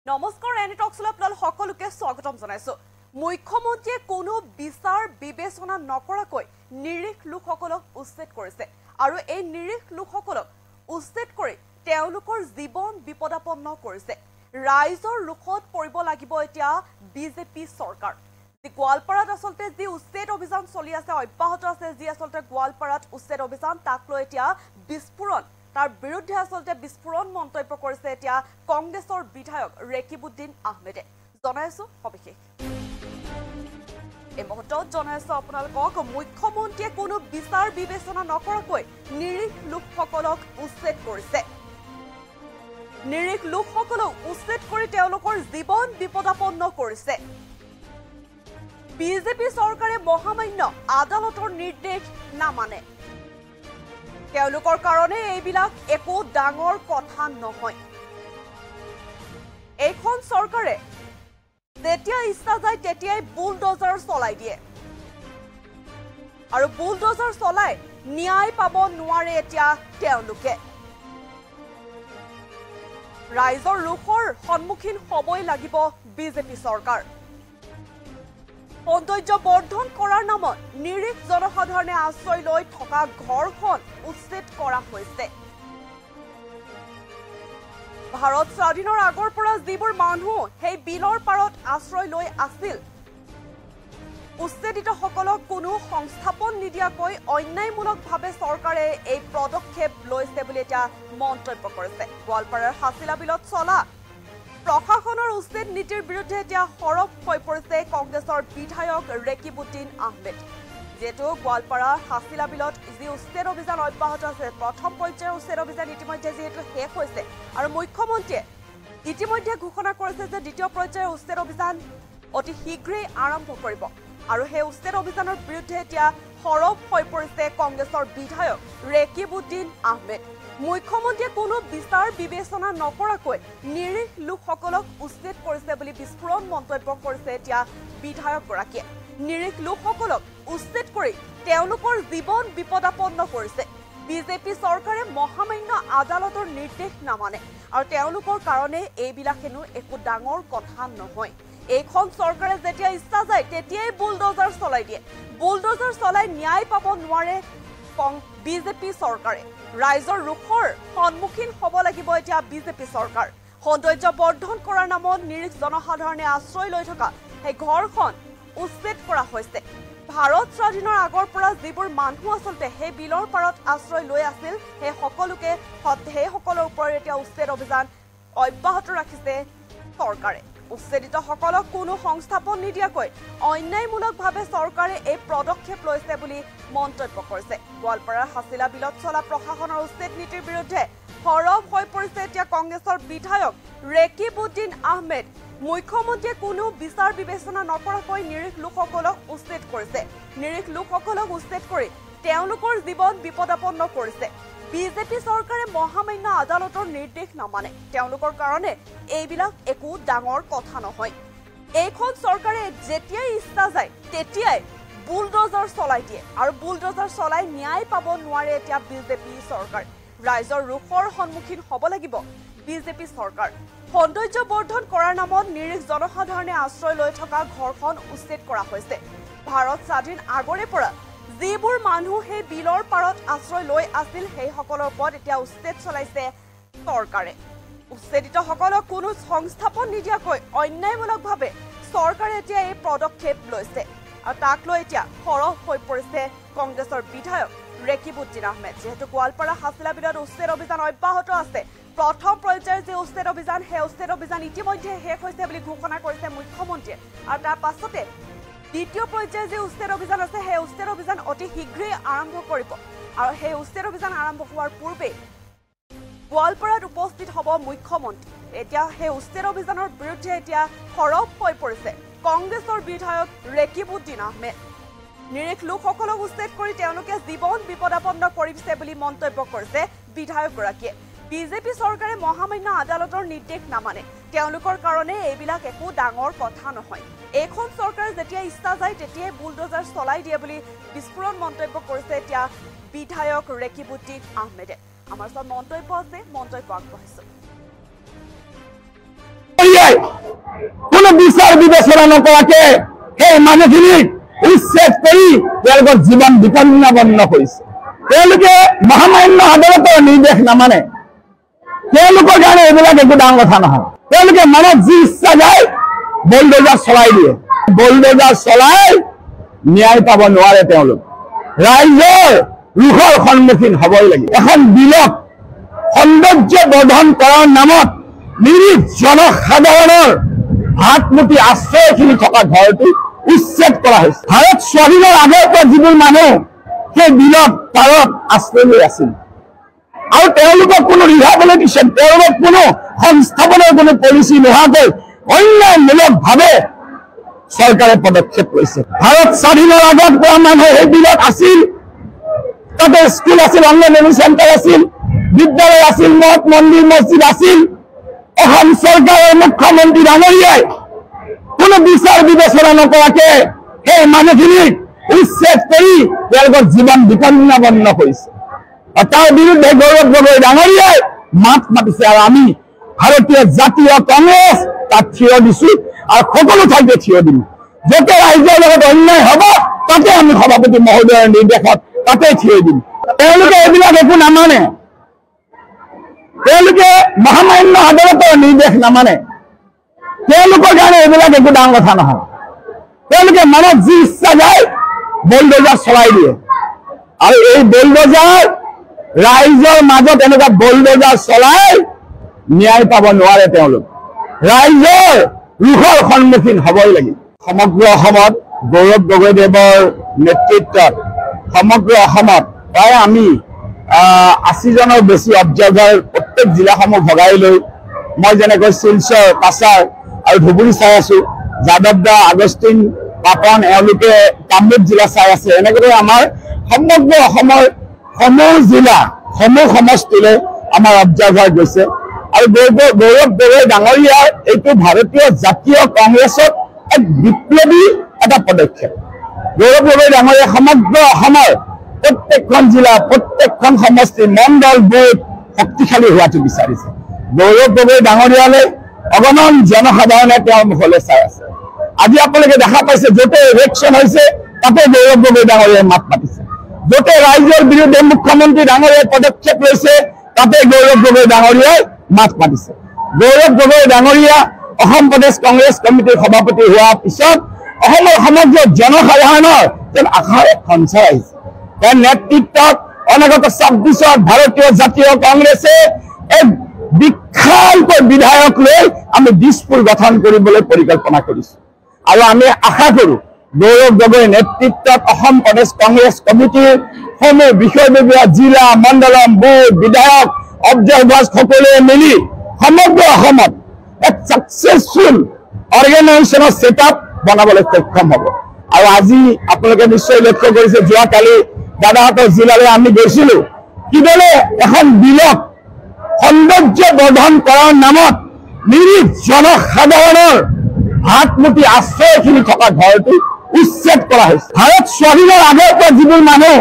নমস্কাৰ এনি টকছলৈ আপোনালোক সকলোকে স্বাগতম জনাইছো। মুখ্যমন্ত্ৰীয়ে কোনো বিচাৰ বিবেচনা নকৰাকৈ নিৰীহ লোকসকলক উচ্ছেদ কৰিছে আৰু এই নিৰীহ লোকসকলক উচ্ছেদ কৰি তেওঁলোকৰ জীৱন বিপদাপন্ন কৰিছে। ৰাইজৰ লোকত পৰিব লাগিব এতিয়া বিজেপি চৰকাৰ। গোৱালপাৰাত আসলতে যি উচ্ছেদ অভিযান চলি আছে অব্যাহত আছে, যি আসলতে গোৱালপাৰাত উচ্ছেদ অভিযান তাক লৈ এতিয়া বিস্ফোৰণ তাৰ বিৰুদ্ধে আসলতে বিস্ফোৰণ মন্তব্য কৰিছে এতিয়া কংগ্ৰেছৰ বিধায়ক ৰেকিবুদ্দিন আহমেদে। জনাইছো সবিশেষ এই মুহূৰ্তত জনাইছো আপোনালোকক মুখ্যমন্ত্ৰীয়ে কোনো বিচাৰ বিবেচনা নকৰাকৈ নিৰীহ লোকসকলক উচ্ছেদ কৰিছে। নিৰীহ লোকসকলক উচ্ছেদ কৰি তেওঁলোকৰ জীৱন বিপদাপন্ন কৰিছে। বিজেপি চৰকাৰে মহামান্য আদালতৰ নিৰ্দেশ নামানে। তেওঁলোকৰ কাৰণে এইবিলাক একো ডাঙৰ কথা নহয়। এইখন চৰকাৰে যেতিয়া ইচ্ছা যায় তেতিয়াই বুলডোজাৰ চলাই দিয়ে আৰু বুলডোজাৰ চলাই ন্যায় পাব নোৱাৰে এতিয়া তেওঁলোকে। ৰাইজৰ ৰোষৰ সন্মুখীন হ'বই লাগিব বিজেপি চৰকাৰ। সৌন্দৰ্য বৰ্ধন কৰাৰ নামত নিৰীহ জনসাধাৰণে আশ্ৰয় লৈ থকা ঘৰখন উচ্ছেদ কৰা হৈছে। ভাৰত স্বাধীনৰ আগৰ পৰা যিবোৰ মানুহ সেই বিলৰ পাৰত আশ্ৰয় লৈ আছিল, উচ্ছেদিতসকলক কোনো সংস্থাপন নিদিয়াকৈ অন্যায়মূলকভাৱে চৰকাৰে এই পদক্ষেপ লৈছে বুলি এতিয়া মন্তব্য কৰিছে। গোৱালপাৰাৰ হাছিলা বিলত চলা প্ৰশাসনৰ উচ্ছেদ নীতিৰ বিৰুদ্ধে এতিয়া সৰব হৈ পৰিছে কংগ্ৰেছৰ বিধায়ক ৰেকিবুদ্দিন আহমেদ। যেহেতু গোৱালপাৰাৰ হাছিলা বিলত যি উচ্ছেদ অভিযান অব্যাহত আছে, প্ৰথম পৰ্যায়ৰ উচ্ছেদ অভিযান ইতিমধ্যে যিহেতু শেষ হৈছে আৰু মুখ্যমন্ত্ৰীয়ে ইতিমধ্যে ঘোষণা কৰিছে যে দ্বিতীয় পৰ্যায়ৰ উচ্ছেদ অভিযান অতি শীঘ্ৰেই আৰম্ভ কৰিব আৰু সেই উচ্ছেদ অভিযানৰ বিৰুদ্ধে এতিয়া সৰব হৈ পৰিছে কংগ্ৰেছৰ বিধায়ক ৰেকিবুদ্দিন আহমেদ। মুখ্যমন্ত্ৰীয়ে কোনো বিচাৰ বিবেচনা নকৰাকৈ নিৰীহ লোকসকলক উচ্ছেদ কৰিছে বুলি বিস্ফোৰণ মন্তব্য কৰিছে এতিয়া বিধায়কগৰাকীয়ে। নিৰীহ লোকসকলক উচ্ছেদ কৰি তেওঁলোকৰ জীৱন বিপদাপন্ন কৰিছে। বিজেপি চৰকাৰে মহামান্য আদালতৰ নিৰ্দেশ নামানে আৰু তেওঁলোকৰ কাৰণে এইবিলাক হেনো একো ডাঙৰ কথা নহয়। এইখন চৰকাৰে যেতিয়া ইচ্ছা যায় তেতিয়াই বুলডোজাৰ চলাই দিয়ে। বুলডোজাৰ চলাই ন্যায় পাব নোৱাৰে বিজেপি চৰকাৰে। ৰাইজৰ ৰোষৰ সন্মুখীন হ'ব লাগিব এতিয়া বিজেপি চৰকাৰ। সৌন্দৰ্য বৰ্ধন কৰাৰ নামত নিৰীহ জনসাধাৰণে আশ্ৰয় লৈ থকা সেই ঘৰখন উচ্ছেদ কৰা হৈছে। ভাৰত স্বাধীনৰ আগৰ পৰা যিবোৰ মানুহ আচলতে সেই বিলৰ পাৰত আশ্ৰয় লৈ আছিল সেইসকলৰ ওপৰত এতিয়া উচ্ছেদ অভিযান অব্যাহত ৰাখিছে চৰকাৰে। উচ্ছেদিতসকলক কোনো সংস্থাপন নিদিয়াকৈ অন্যায়মূলকভাৱে চৰকাৰে এই পদক্ষেপ লৈছে বুলি মন্তব্য কৰিছে। গোৱালপাৰাৰ হাছিলা বিলত চলা প্ৰশাসনৰ উচ্ছেদ নীতিৰ বিৰুদ্ধে সৰব হৈ পৰিছে এতিয়া কংগ্ৰেছৰ বিধায়ক ৰেকিবুদ্দিন আহমেদ। মুখ্যমন্ত্ৰীয়ে কোনো বিচাৰ বিবেচনা নকৰাকৈ নিৰীহ লোকসকলক উচ্ছেদ কৰিছে। নিৰীহ লোকসকলক উচ্ছেদ কৰি তেওঁলোকৰ জীৱন বিপদাপন্ন কৰিছে। বিজেপি চৰকাৰে মহামান্য আদালতৰ নিৰ্দেশ নামানে। তেওঁলোকৰ কাৰণে এইবিলাক একো ডাঙৰ কথা নহয়। এইখন চৰকাৰে যেতিয়াই ইচ্ছা যায় তেতিয়াই বুলডোজাৰ চলাই দিয়ে আৰু বুলডোজাৰ চলাই ন্যায় পাব নোৱাৰে এতিয়া বিজেপি চৰকাৰ। ৰাইজৰ ৰোষৰ সন্মুখীন হ'ব লাগিব বিজেপি চৰকাৰ। সৌন্দৰ্য বৰ্ধন কৰাৰ নামত নিৰীহ জনসাধাৰণে আশ্ৰয় লৈ থকা ঘৰখন উচ্ছেদ কৰা হৈছে। ভাৰত স্বাধীন আগৰে পৰা যিবোৰ মানুহ সেই বিলৰ পাৰত আশ্ৰয় লৈ আছিল সেইসকলৰ ওপৰত এতিয়া উচ্ছেদ চলাইছে চৰকাৰে। উচ্ছেদিতসকলক কোনো সংস্থাপন নিদিয়াকৈ অন্যায়মূলকভাৱে চৰকাৰে এতিয়া এই পদক্ষেপ লৈছে আৰু তাক লৈ এতিয়া সৰব হৈ পৰিছে কংগ্ৰেছৰ বিধায়ক ৰেকিবুদ্দিন আহমেদ। যিহেতু গোৱালপাৰা হাছিলা বিলত উচ্ছেদ অভিযান অব্যাহত আছে, প্ৰথম পৰ্যায়ৰ যি উচ্ছেদ অভিযান সেই উচ্ছেদ অভিযান ইতিমধ্যে শেষ হৈছে বুলি ঘোষণা কৰিছে মুখ্যমন্ত্ৰীয়ে আৰু তাৰ পাছতে দ্বিতীয় পৰ্যায়ৰ যি উচ্ছেদ অভিযান আছে সেই উচ্ছেদ অভিযান অতি শীঘ্ৰেই আৰম্ভ কৰিব আৰু সেই উচ্ছেদ অভিযান আৰম্ভ হোৱাৰ পূৰ্বে গোৱালপাৰাত উপস্থিত হ'ব মুখ্যমন্ত্ৰী। এতিয়া সেই উচ্ছেদ অভিযানৰ বিৰুদ্ধে এতিয়া সৰব হৈ পৰিছে কংগ্ৰেছৰ বিধায়ক ৰেকিবুদ্দিন আহমেদ। নিৰীহ লোকসকলক উচ্ছেদ কৰি তেওঁলোকে জীৱন বিপদাপন্ন কৰিছে বুলি মন্তব্য কৰিছে বিধায়কগৰাকীয়ে। বিজেপি চৰকাৰে মহামান্য আদালতৰ নিৰ্দেশ নামানে। তেওঁলোকৰ কাৰণে এইবিলাক একো ডাঙৰ কথা নহয়। এইখন চৰকাৰে যেতিয়া ইচ্ছা যায় তেতিয়াই বুলডোজাৰ চলাই দিয়ে বুলি বিস্ফোৰণ মন্তব্য কৰিছে এতিয়া বিধায়ক ৰেকিবুদ্দিন আহমেদে। আমাৰ ওচৰত মন্তব্য আছে, মন্তব্য আগবঢ়াইছো। কোনো বিচাৰ বিবেচনা নকৰাকে সেই মানুহখিনিক উচ্ছেদ কৰি তেওঁলোকৰ জীৱন বিপন্নপন্ন কৰিছে। তেওঁলোকে মহামান্য আদালতৰ নিৰ্দেশ নামানে। তেওঁলোকৰ কাৰণে এইবিলাক একো ডাঙৰ কথা নহয়। তেওঁলোকে মনত যি ইচ্ছা যায় বুলডোজাৰ চলাই দিয়ে। বুলডোজাৰ চলাই ন্যায় পাব নোৱাৰে। তেওঁলোক ৰাইজৰ ৰোষৰ সন্মুখীন হ'বই লাগিব। এখন বিলক সৌন্দৰ্য বৰ্ধন কৰাৰ নামত নিৰীহ জনসাধাৰণৰ হাত মুঠি আশ্ৰয়খিনি থকা ঘৰটো উচ্ছেদ কৰা হৈছে। ভাৰত স্বাধীনৰ আগৰ পৰা যিবোৰ মানুহ সেই বিলত পাৰত আশ্ৰয় লৈ আছিল আৰু তেওঁলোকক কোনো ৰিহাবিলিটেশ্যন, তেওঁলোকক কোনো সংস্থাপনৰ কোনো পলিচি নোহোৱাকৈ অন্যায়মূলকভাৱে চৰকাৰে পদক্ষেপ লৈছে। ভাৰত স্বাধীনৰ আগত পৰা মানুহ সেই বিলত আছিল। তাতে স্কুল আছিল, অংগনৱাড়ী চেণ্টাৰ আছিল, বিদ্যালয় আছিল, মঠ মন্দিৰ মছজিদ আছিল। অসম চৰকাৰৰ মুখ্যমন্ত্ৰী ডাঙৰীয়াই কোনো বিচাৰ বিবেচনা নকৰাকে সেই মানুহখিনিক উচ্ছেদ কৰি তেওঁলোকৰ জীৱন বিপন্নপন্ন কৰিছে। তাৰ বিৰুদ্ধে গৌৰৱ গগৈ ডাঙৰীয়াই মাত মাতিছে আৰু আমি ভাৰতীয় জাতীয় কংগ্ৰেছ তাত থিয় দিছো আৰু সকলো ঠাইতে থিয় দিম। য'তে ৰাইজৰ লগত অন্যায় হ'ব তাতে আমি সভাপতি মহোদয়ৰ নিৰ্দেশত তাতে থিয় দিম। তেওঁলোকে এইবিলাক একো নামানে। তেওঁলোকে মহামান্য আদালতৰ নিৰ্দেশ নামানে। তেওঁলোকৰ কাৰণে এইবিলাক একো ডাঙৰ কথা নহয়। তেওঁলোকে মনত যি ইচ্ছা যায় বুলডোজাৰ চলাই দিয়ে আৰু এই বুলডোজাৰ ৰাইজৰ মাজত এনেকুৱা বুলডোজাৰ চলাই ন্যায় পাব নোৱাৰে। তেওঁলোক ৰাইজৰ ৰোষৰ সন্মুখীন হ'বই লাগিব। সমগ্ৰ অসমত গৌৰৱ গগৈদেৱৰ নেতৃত্বত সমগ্ৰ অসমত প্ৰায় আমি ৮০জনৰ বেছি অবজাৰ্ভাৰ প্ৰত্যেক জিলাসমূহ ভগাই লৈ মই যেনেকৈ শিলচৰ, কাছাৰ আৰু ধুবুৰী চাই আছো, যাদৱদা, আগষ্টিন, পাপন এওঁলোকে কামৰূপ জিলা চাই আছে। এনেকৈ আমাৰ সমগ্ৰ অসমৰ সমূহ জিলা, সমূহ সমষ্টিলৈ আমাৰ অবজাৰ্ভাৰ গৈছে আৰু গৌৰৱ গগৈ ডাঙৰীয়াৰ এইটো ভাৰতীয় জাতীয় কংগ্ৰেছত এক বিপ্লৱী এটা পদক্ষেপ। গৌৰৱ গগৈ ডাঙৰীয়াই সমগ্ৰ অসমৰ প্ৰত্যেকখন জিলা, প্ৰত্যেকখন সমষ্টি, মণ্ডল, বুথ শক্তিশালী হোৱাটো বিচাৰিছে। গৌৰৱ গগৈ ডাঙৰীয়ালৈ অগণন জনসাধাৰণে তেওঁৰ মুখলৈ চাই আছে। আজি আপোনালোকে দেখা পাইছে য'তে ইলেকশ্যন হৈছে তাতে গৌৰৱ গগৈ ডাঙৰীয়াই মাত মাতিছে। য'তে ৰাইজৰ বিৰুদ্ধে মুখ্যমন্ত্ৰী ডাঙৰীয়াই পদক্ষেপ লৈছে তাতে গৌৰৱ গগৈ ডাঙৰীয়াই মাত মাতিছে। গৌৰৱ গগৈ ডাঙৰীয়া অসম প্ৰদেশ কংগ্ৰেছ কমিটিৰ সভাপতি হোৱাৰ পিছত অসমৰ সমগ্ৰ জনসাধাৰণৰ যেন আশাৰ এক সঞ্চাৰ আহিছে। তেওঁৰ নেতৃত্বত অনাগত ২৬ত ভাৰতীয় জাতীয় কংগ্ৰেছে এক বিশালকৈ বিধায়ক লৈ আমি দিছপুৰ গঠন কৰিবলৈ পৰিকল্পনা কৰিছো আৰু আমি আশা কৰো গৌৰৱ গগৈৰ নেতৃত্বত অসম প্ৰদেশ কংগ্ৰেছ কমিটিৰ সমূহ বিষয়ববীয়া জিলা, মণ্ডলম, বুথ, বিধায়ক, অবজাৰ্ভাৰ্ছ সকলোৱে মিলি সমগ্ৰ অসমত এক ছাকচেছফুল অৰ্গেনাইজেশ্যনৰ ছেটআপ বনাবলৈ সক্ষম হ'ব। আৰু আজি আপোনালোকে নিশ্চয় লক্ষ্য কৰিছে, যোৱাকালি দাদাহঁতৰ জিলালৈ আমি গৈছিলো। কিদৰে এখন বিলক সৌন্দৰ্য বৰ্ধন কৰাৰ নামত নিৰীহ জনসাধাৰণৰ হাত মুঠি আশ্ৰয়খিনি থকা ঘৰটো উচ্ছেদ কৰা হৈছে। ভাৰত স্বাধীনৰ আগৰ পৰা যিবোৰ মানুহ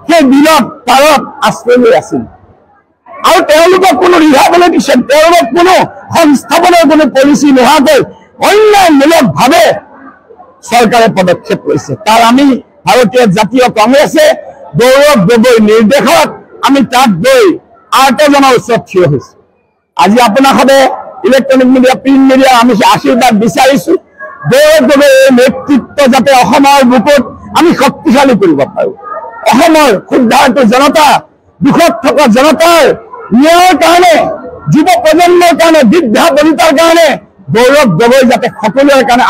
সেই বিলত পাৰত আশ্ৰয় লৈ আছিল আৰু তেওঁলোকক কোনো ৰিহাবিলিটেশ্যন, তেওঁলোকক কোনো সংস্থাপনৰ কোনো পলিচি নোহোৱাকৈ অন্যায়মূলকভাৱে চৰকাৰে পদক্ষেপ লৈছে। তাৰ আমি ভাৰতীয় জাতীয় কংগ্ৰেছে গৌৰৱ গগৈৰ নিৰ্দেশত আমি তাত গৈ ৮জনৰ ওচৰত থিয় হৈছো। আজি আপোনাৰ সদায় ইলেক্ট্ৰনিক মিডিয়া, প্ৰিণ্ট মিডিয়া আমি আশীৰ্বাদ বিচাৰিছো গৌৰৱ গগৈৰ এই নেতৃত্ব যাতে অসমৰ বুকুত আমি শক্তিশালী কৰিব পাৰো। অসমৰ ক্ষুদ্ৰাহত জনতা, দুখত থকা জনতাৰ ন্যায়ৰ কাৰণে, যুৱ প্ৰজন্মৰ কাৰণে, বৃদ্ধা বনিতাৰ কাৰণে গৌৰৱ গগৈ যাতে সকলোৰে কাৰণে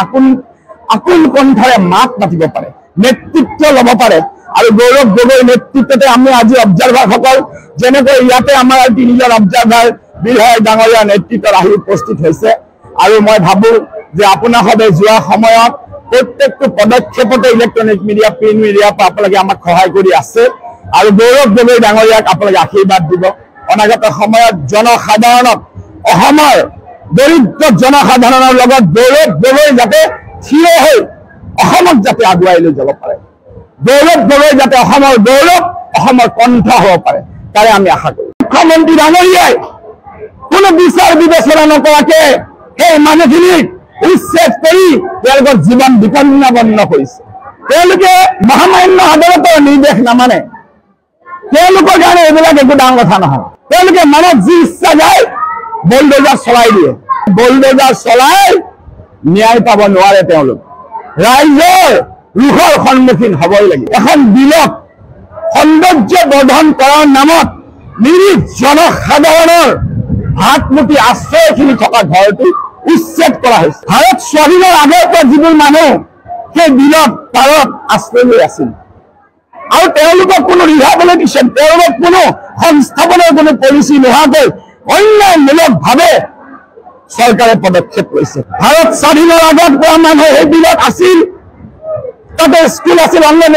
আকুল কণ্ঠৰে মাত মাতিব পাৰে, নেতৃত্ব ল'ব পাৰে। আৰু গৌৰৱ গগৈৰ নেতৃত্বতে আমি আজি অবজাৰ্ভাৰসকল যেনেকৈ ইয়াতে আমাৰ ৩জন অবজাৰ্ভাৰ বিধায়ক ডাঙৰীয়া নেতৃত্বত আহি উপস্থিত হৈছে। আৰু মই ভাবো যে আপোনাৰ সদায় যোৱা সময়ত প্ৰত্যেকটো পদক্ষেপতে ইলেক্ট্ৰনিক মিডিয়া, প্ৰিণ্ট মিডিয়াৰ পৰা আপোনালোকে আমাক সহায় কৰি আছে আৰু গৌৰৱ গগৈ ডাঙৰীয়াক আপোনালোকে আশীৰ্বাদ দিব। অনাগত সময়ত জনসাধাৰণক, অসমৰ দৰিদ্ৰ জনসাধাৰণৰ লগত গৌৰৱ গগৈ যাতে থিয় হৈ অসমক যাতে আগুৱাই লৈ যাব পাৰে, গৌৰৱ গগৈ যাতে অসমৰ গৌৰৱ, অসমৰ কণ্ঠ হ'ব পাৰে, তাৰে আমি আশা কৰো। মুখ্যমন্ত্ৰী ডাঙৰীয়াই কোনো বিচাৰ বিবেচনা নকৰাকে সেই মানুহখিনিক উচ্ছেদ কৰি তেওঁলোকৰ জীৱন বিপন্নপন্ন কৰিছে। তেওঁলোকে মহামান্য আদালতৰ নিৰ্দেশ নামানে। তেওঁলোকৰ কাৰণে এইবিলাক একো ডাঙৰ কথা নহয়। তেওঁলোকে মনত যি ইচ্ছা যায় বুলডোজাৰ চলাই দিয়ে। বুলডোজাৰ চলাই ন্যায় পাব নোৱাৰে। তেওঁলোক ৰাইজৰ ৰোষৰ সন্মুখীন হ'বই লাগিব। এখন বিলক সৌন্দৰ্য বৰ্ধন কৰাৰ নামত নিৰীহ জনসাধাৰণৰ হাত মুঠি আশ্ৰয়খিনি থকা ঘৰটো উচ্ছেদ কৰা হৈছে। ভাৰত স্বাধীনৰ আগৰ পৰা যিবোৰ মানুহ সেই বিলত পাৰত আশ্ৰয় লৈ আছিল আৰু তেওঁলোকক কোনো ৰিহাবিলিটেশ্যন, তেওঁলোকক কোনো সংস্থাপনৰ কোনো পলিচি নোহোৱাকৈ অন্যায়মূলকভাৱে চৰকাৰে পদক্ষেপ লৈছে। ভাৰত স্বাধীনৰ আগত পৰা মানুহ সেই বিলত আছিল, তাতে স্কুল আছিল, অনলাইন